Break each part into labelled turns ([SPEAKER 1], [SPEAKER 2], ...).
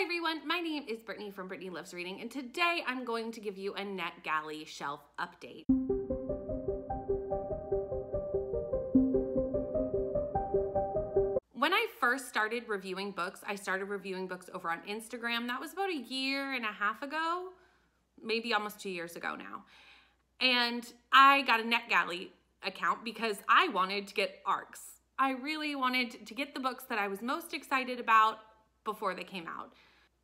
[SPEAKER 1] everyone, my name is Brittany from Brittany Loves Reading, and today I'm going to give you a Netgalley shelf update. When I first started reviewing books, I started reviewing books over on Instagram. That was about a year and a half ago, maybe almost 2 years ago now. And I got a Netgalley account because I wanted to get ARCS. I really wanted to get the books that I was most excited about before they came out.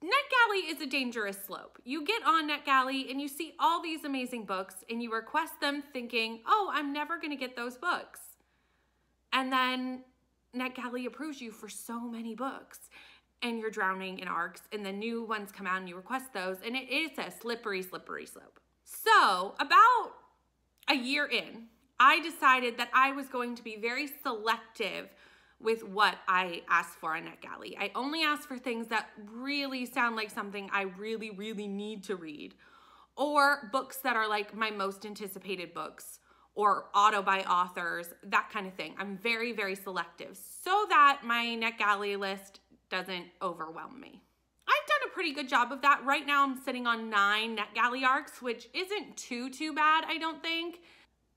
[SPEAKER 1] Netgalley is a dangerous slope. You get on Netgalley and you see all these amazing books and you request them thinking, oh, I'm never gonna get those books. And then Netgalley approves you for so many books and you're drowning in ARCS, and the new ones come out and you request those, and it is a slippery, slippery slope. So about a year in, I decided that I was going to be very selective with what I asked for on Netgalley. I only asked for things that really sound like something I really, really need to read, or books that are like my most anticipated books, or auto by authors, that kind of thing. I'm very, very selective so that my Netgalley list doesn't overwhelm me. I've done a pretty good job of that. Right now I'm sitting on 9 Netgalley ARCs, which isn't too bad, I don't think.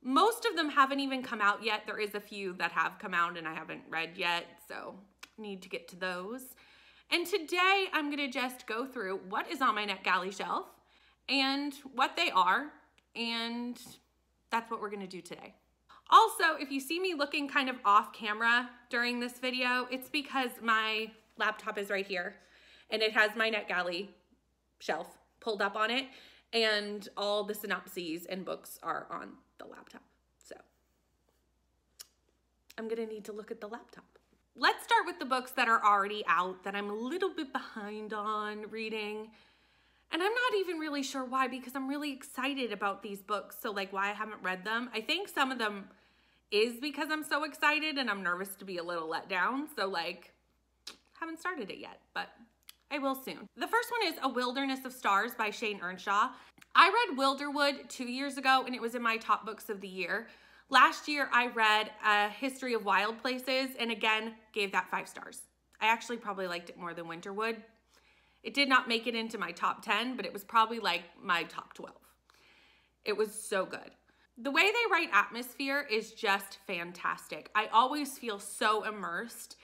[SPEAKER 1] Most of them haven't even come out yet. There is a few that have come out and I haven't read yet, so need to get to those. And today I'm gonna just go through what is on my Netgalley shelf and what they are, and that's what we're gonna do today. Also, if you see me looking kind of off camera during this video, it's because my laptop is right here and it has my Netgalley shelf pulled up on it, and all the synopses and books are on the laptop. So I'm gonna need to look at the laptop. Let's start with the books that are already out that I'm a little bit behind on reading. And I'm not even really sure why, because I'm really excited about these books. So like why I haven't read them. I think some of them is because I'm so excited and I'm nervous to be a little let down. So like, haven't started it yet, but I will soon. The first one is A Wilderness of Stars by Shane Earnshaw. I read Wilderwood 2 years ago and it was in my top books of the year. Last year I read A History of Wild Places and again gave that 5 stars. I actually probably liked it more than Winterwood. It did not make it into my top 10, but it was probably like my top 12. It was so good. The way they write atmosphere is just fantastic. I always feel so immersed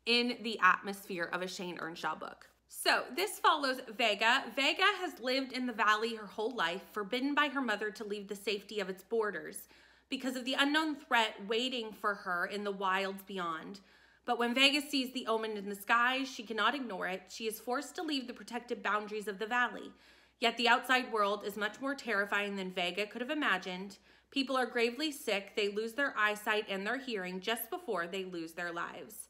[SPEAKER 1] in the atmosphere of a Shane Earnshaw book. So this follows Vega. Vega has lived in the valley her whole life, forbidden by her mother to leave the safety of its borders because of the unknown threat waiting for her in the wilds beyond. But when Vega sees the omen in the skies, she cannot ignore it. She is forced to leave the protected boundaries of the valley. Yet the outside world is much more terrifying than Vega could have imagined. People are gravely sick. They lose their eyesight and their hearing just before they lose their lives.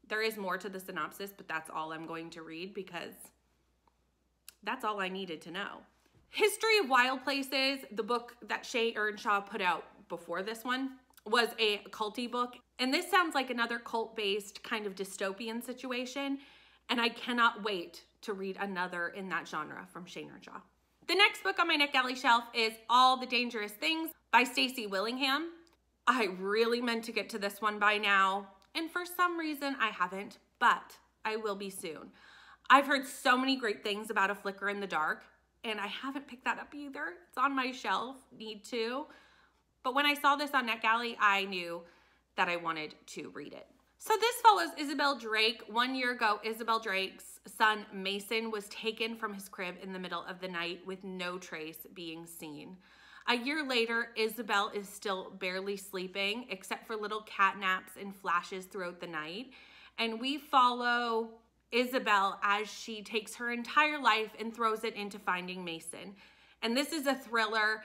[SPEAKER 1] There is more to the synopsis, but that's all I'm going to read because that's all I needed to know. History of Wild Places, the book that Shane Earnshaw put out before this one, was a culty book. And this sounds like another cult-based kind of dystopian situation. And I cannot wait to read another in that genre from Shane Earnshaw. The next book on my Netgalley shelf is All the Dangerous Things by Stacey Willingham. I really meant to get to this one by now, and for some reason I haven't, but I will be soon. I've heard so many great things about A Flicker in the Dark, and I haven't picked that up either. It's on my shelf, need to. But when I saw this on Netgalley, I knew that I wanted to read it. So this follows Isabel Drake. 1 year ago, Isabel Drake's son Mason was taken from his crib in the middle of the night with no trace being seen. A year later, Isabel is still barely sleeping, except for little cat naps and flashes throughout the night. And we follow Isabel as she takes her entire life and throws it into finding Mason. And this is a thriller.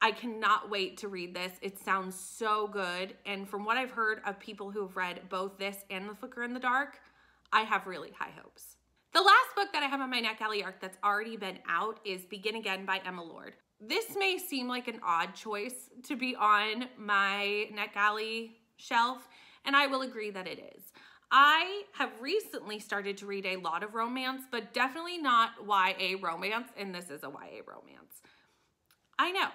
[SPEAKER 1] I cannot wait to read this. It sounds so good. And from what I've heard of people who have read both this and The Flicker in the Dark, I have really high hopes. The last book that I have on my Netgalley ARC that's already been out is Begin Again by Emma Lord. This may seem like an odd choice to be on my Netgalley shelf, and I will agree that it is. I have recently started to read a lot of romance, but definitely not YA romance, and this is a YA romance. I know.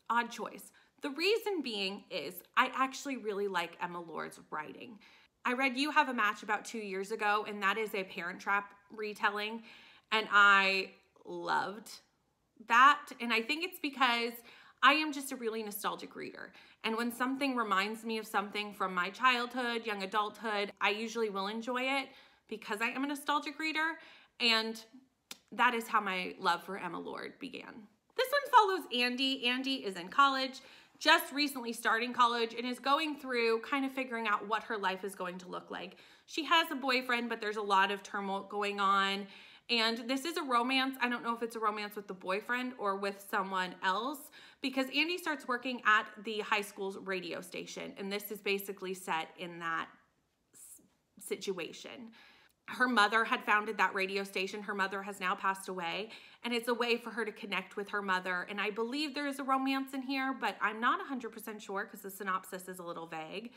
[SPEAKER 1] Odd choice. The reason being is I actually really like Emma Lord's writing. I read You Have a Match about 2 years ago, and that is a Parent Trap retelling, and I loved that. And I think it's because I am just a really nostalgic reader. And when something reminds me of something from my childhood, young adulthood, I usually will enjoy it because I am a nostalgic reader. And that is how my love for Emma Lord began. This one follows Andy. Andy is in college, just recently starting college, and is going through kind of figuring out what her life is going to look like. She has a boyfriend, but there's a lot of turmoil going on. And this is a romance. I don't know if it's a romance with the boyfriend or with someone else, because Andy starts working at the high school's radio station. And this is basically set in that situation. Her mother had founded that radio station. Her mother has now passed away, and it's a way for her to connect with her mother. And I believe there is a romance in here, but I'm not 100% sure because the synopsis is a little vague,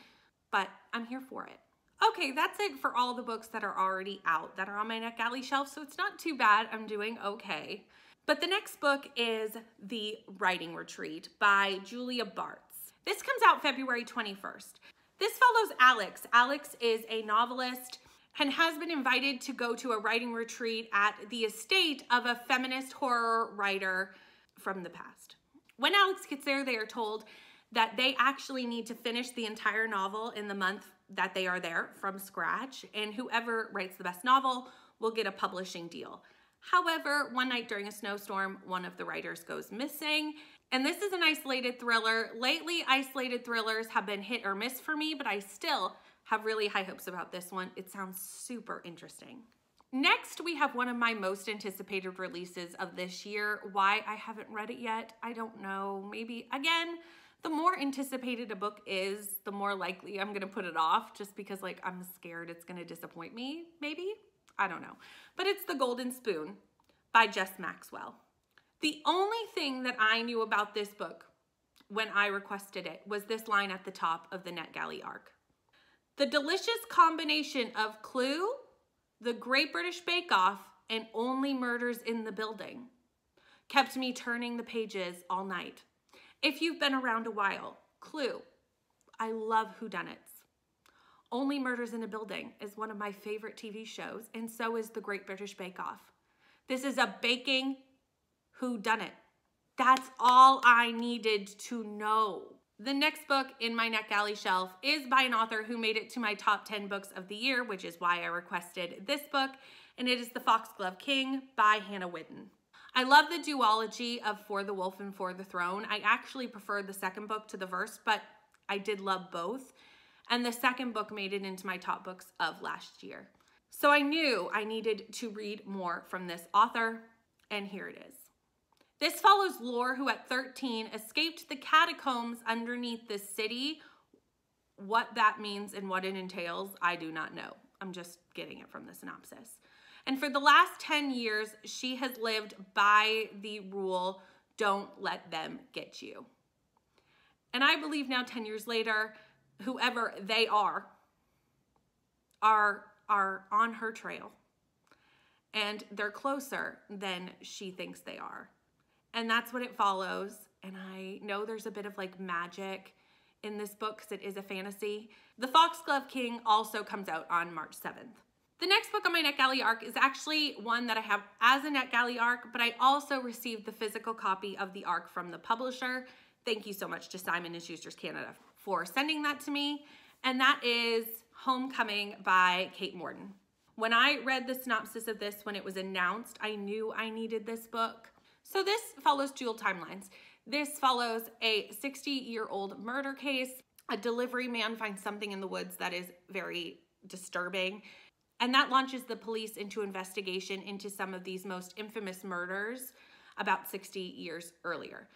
[SPEAKER 1] but I'm here for it. Okay, that's it for all the books that are already out that are on my Netgalley shelf, so it's not too bad. I'm doing okay. But the next book is The Writing Retreat by Julia Bartz. This comes out February 21st. This follows Alex. Alex is a novelist and has been invited to go to a writing retreat at the estate of a feminist horror writer from the past. When Alex gets there, they are told that they actually need to finish the entire novel in the month that they are there from scratch, and whoever writes the best novel will get a publishing deal. However, one night during a snowstorm, one of the writers goes missing, and this is an isolated thriller. Lately, isolated thrillers have been hit or miss for me, but I still have really high hopes about this one. It sounds super interesting. Next, we have one of my most anticipated releases of this year. Why I haven't read it yet, I don't know. Maybe, again, the more anticipated a book is, the more likely I'm gonna put it off just because like I'm scared it's gonna disappoint me, maybe? I don't know. But it's The Golden Spoon by Jess Maxwell. The only thing that I knew about this book when I requested it was this line at the top of the Netgalley ARC. The delicious combination of Clue, The Great British Bake Off, and Only Murders in the Building kept me turning the pages all night. If you've been around a while, Clue, I love whodunits. Only Murders in a Building is one of my favorite TV shows, and so is The Great British Bake Off. This is a baking whodunit. That's all I needed to know. The next book in my Netgalley shelf is by an author who made it to my top 10 books of the year, which is why I requested this book, and it is The Foxglove King by Hannah Whitten. I love the duology of For the Wolf and For the Throne. I actually preferred the second book to the first, but I did love both. And the second book made it into my top books of last year. So I knew I needed to read more from this author, and here it is. This follows Lore, who at 13 escaped the catacombs underneath the city. What that means and what it entails, I do not know. I'm just getting it from the synopsis. And for the last 10 years, she has lived by the rule, don't let them get you. And I believe now 10 years later, whoever they are on her trail. And they're closer than she thinks they are. And that's what it follows. And I know there's a bit of like magic in this book because it is a fantasy. The Foxglove King also comes out on March 7th. The next book on my Netgalley ARC is actually one that I have as a Netgalley ARC, but I also received the physical copy of the ARC from the publisher. Thank you so much to Simon & Schuster's Canada for sending that to me. And that is Homecoming by Kate Morton. When I read the synopsis of this when it was announced, I knew I needed this book. So this follows dual timelines. This follows a 60-year-old murder case. A delivery man finds something in the woods that is very disturbing. And that launches the police into investigation into some of these most infamous murders about 60 years earlier.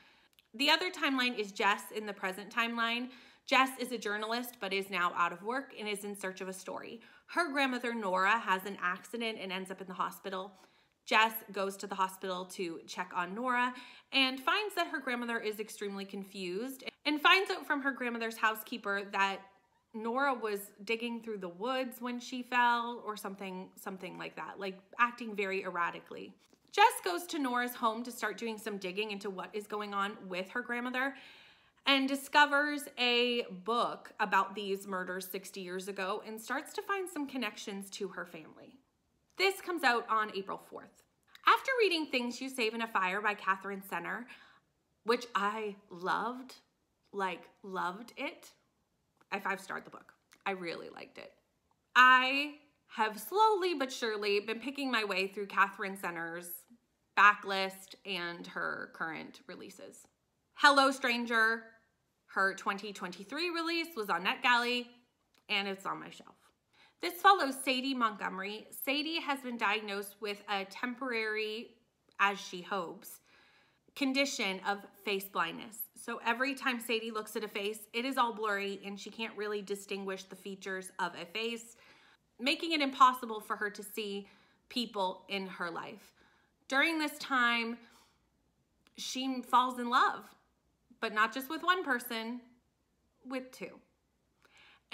[SPEAKER 1] The other timeline is Jess in the present timeline. Jess is a journalist but is now out of work and is in search of a story. Her grandmother Nora has an accident and ends up in the hospital. Jess goes to the hospital to check on Nora and finds that her grandmother is extremely confused and finds out from her grandmother's housekeeper that Nora was digging through the woods when she fell or something like that, like acting very erratically. Jess goes to Nora's home to start doing some digging into what is going on with her grandmother and discovers a book about these murders 60 years ago and starts to find some connections to her family. This comes out on April 4th. After reading Things You Save in a Fire by Catherine Senner, which I loved, loved it, I 5-starred the book. I really liked it. I have slowly but surely been picking my way through Catherine Senner's backlist and her current releases. Hello Stranger, her 2023 release, was on Netgalley, and it's on my shelf. This follows Sadie Montgomery. Sadie has been diagnosed with a temporary, as she hopes, condition of face blindness. So every time Sadie looks at a face, it is all blurry and she can't really distinguish the features of a face, making it impossible for her to see people in her life. During this time, she falls in love, but not just with one person, with two.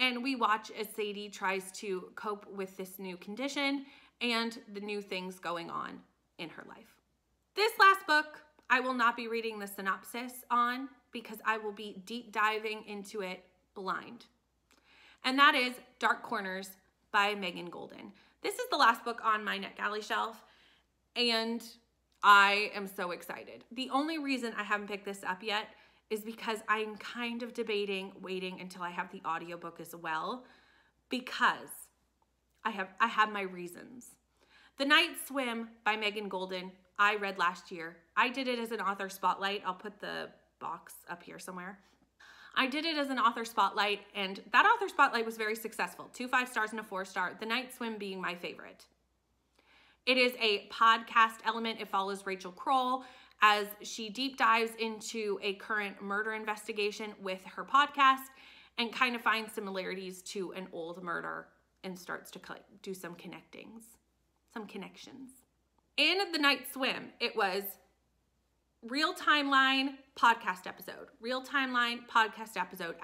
[SPEAKER 1] And we watch as Sadie tries to cope with this new condition and the new things going on in her life. This last book, I will not be reading the synopsis on because I will be deep diving into it blind. And that is Dark Corners by Megan Golden. This is the last book on my Netgalley shelf, and I am so excited. The only reason I haven't picked this up yet is because I'm kind of debating waiting until I have the audiobook as well, because I have my reasons. The Night Swim by Megan Golden, I read last year. I did it as an author spotlight. I'll put the box up here somewhere. I did it as an author spotlight, and that author spotlight was very successful. 2 5-stars and a 4-star. The Night Swim being my favorite. It is a podcast element. It follows Rachel Kroll as she deep dives into a current murder investigation with her podcast and kind of finds similarities to an old murder and starts to do some connections. In The Night Swim, it was real timeline podcast episode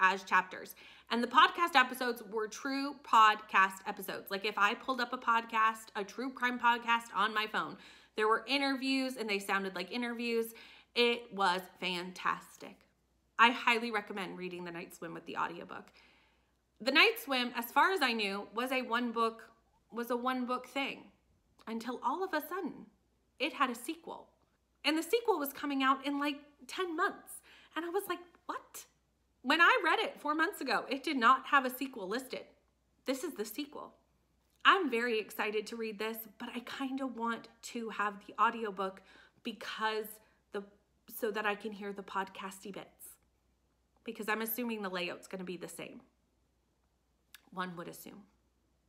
[SPEAKER 1] as chapters. And the podcast episodes were true podcast episodes. Like if I pulled up a podcast, a true crime podcast on my phone, there were interviews and they sounded like interviews. It was fantastic. I highly recommend reading The Night Swim with the audiobook. The Night Swim, as far as I knew, was a one book thing until all of a sudden it had a sequel. And the sequel was coming out in like 10 months. And I was like, what? When I read it 4 months ago, it did not have a sequel listed. This is the sequel. I'm very excited to read this, but I kind of want to have the audiobook so that I can hear the podcasty bits. Because I'm assuming the layout's going to be the same. One would assume.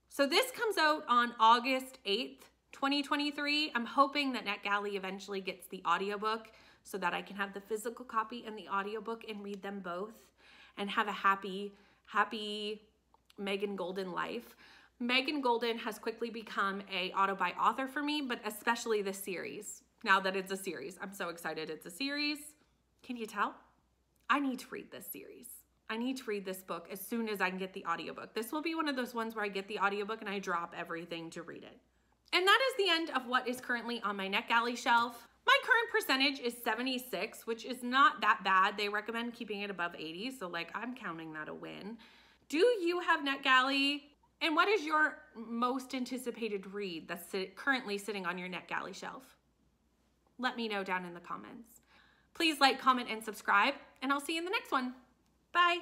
[SPEAKER 1] So this comes out on August 8th, 2023. I'm hoping that Netgalley eventually gets the audiobook so that I can have the physical copy and the audiobook and read them both and have a happy Megan Golden life. Megan Golden has quickly become a auto-buy author for me, but especially this series. Now that it's a series, I'm so excited it's a series. Can you tell? I need to read this series. I need to read this book as soon as I can get the audiobook. This will be one of those ones where I get the audiobook and I drop everything to read it. And that is the end of what is currently on my Netgalley shelf. My current percentage is 76, which is not that bad. They recommend keeping it above 80, so like I'm counting that a win. Do you have Netgalley? And what is your most anticipated read that's currently sitting on your Netgalley shelf? Let me know down in the comments. Please like, comment, and subscribe, and I'll see you in the next one. Bye.